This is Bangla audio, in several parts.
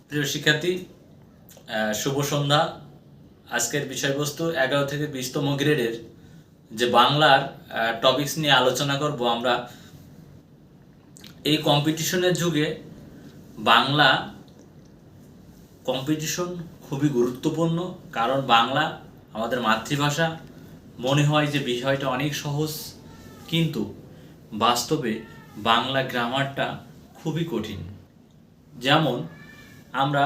প্রিয় শিক্ষার্থী, শুভ সন্ধ্যা। আজকের বিষয়বস্তু 11 থেকে 20তম গ্রেডের যে বাংলার টপিকস নিয়ে আলোচনা করব আমরা। এই কম্পিটিশনের যুগে বাংলা কম্পিটিশন খুবই গুরুত্বপূর্ণ, কারণ বাংলা আমাদের মাতৃভাষা। মনে হয় যে বিষয়টা অনেক সহজ, কিন্তু বাস্তবে বাংলা গ্রামারটা খুবই কঠিন। যেমন আমরা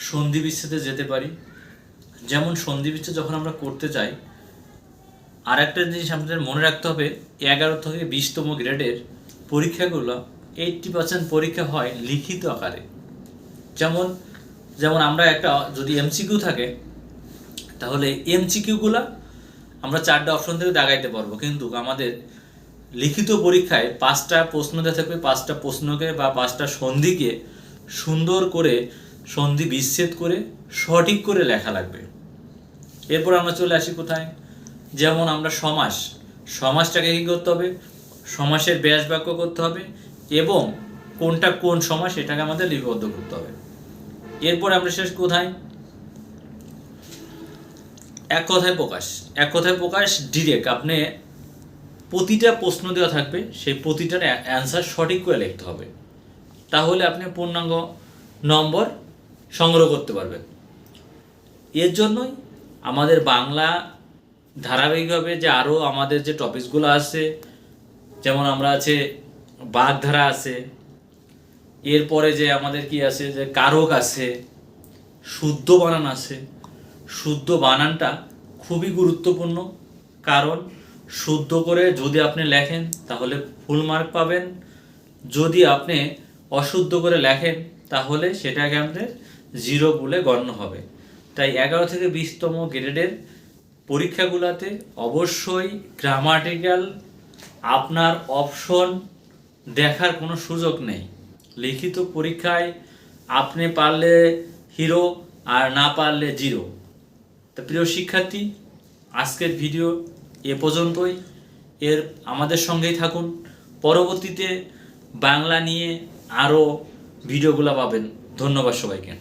সন্ধি বিচ্ছেদে যেতে পারি, যেমন সন্ধি বিচ্ছেদ যখন আমরা করতে চাই, আর একটা জিনিস আমাদের মনে রাখতে হবে, 11 থেকে 20তম গ্রেডের পরীক্ষাগুলো 80% পরীক্ষা হয় লিখিত আকারে। যেমন যেমন আমরা একটা যদি এমসিকিউ থাকে, তাহলে এমসিকিউগুলো আমরা 4টে অপশন থেকে দাগাইতে পারবো, কিন্তু আমাদের লিখিত পরীক্ষায় 5টা প্রশ্ন দেওয়া থাকবে। 5টা প্রশ্নকে বা 5টা সন্ধিকে সুন্দর করে সন্ধি বিচ্ছেদ করে সঠিক করে লেখা লাগবে। এরপর আমরা চলে আসি কোথায়, যেমন আমরা সমাসটাকে কী করতে হবে, সমাসের ব্যাস বাক্য করতে হবে এবং কোনটা কোন সমাস এটাকে আমাদের লিপিবদ্ধ করতে হবে। এরপর আমরা শেষ কোথায়, এক কথায় প্রকাশ ডিরেক্ট। আপনি প্রতিটা প্রশ্ন দেওয়া থাকবে, সেই প্রতিটার অ্যান্সার সঠিক করে লিখতে হবে, তাহলে আপনি পূর্ণাঙ্গ নম্বর সংগ্রহ করতে পারবেন। এর জন্যই আমাদের বাংলা ধারাবাহিকভাবে যে আরও আমাদের যে টপিকসগুলো আছে, যেমন আমরা আছে বাগধারা আছে, এরপরে যে আমাদের কি আছে, যে কারক আছে, শুদ্ধ বানান আছে। শুদ্ধ বানানটা খুবই গুরুত্বপূর্ণ, কারণ শুদ্ধ করে যদি আপনি লেখেন তাহলে ফুল মার্ক পাবেন, যদি আপনি অশুদ্ধ করে লেখেন তাহলে সেটাকে আমাদের 0 বলে গণ্য হবে। তাই 11 থেকে 20তম গ্রেডের পরীক্ষাগুলোতে অবশ্যই গ্রামাটিক্যাল আপনার অপশন দেখার কোনো সুযোগ নেই। লিখিত পরীক্ষায় আপনি পারলে হিরো আর না পারলে 0। তো প্রিয় শিক্ষার্থী, আজকের ভিডিও এ পর্যন্তই। আমাদের সঙ্গেই থাকুন, পরবর্তীতে বাংলা নিয়ে আরও ভিডিওগুলো পাবেন। ধন্যবাদ সবাইকে।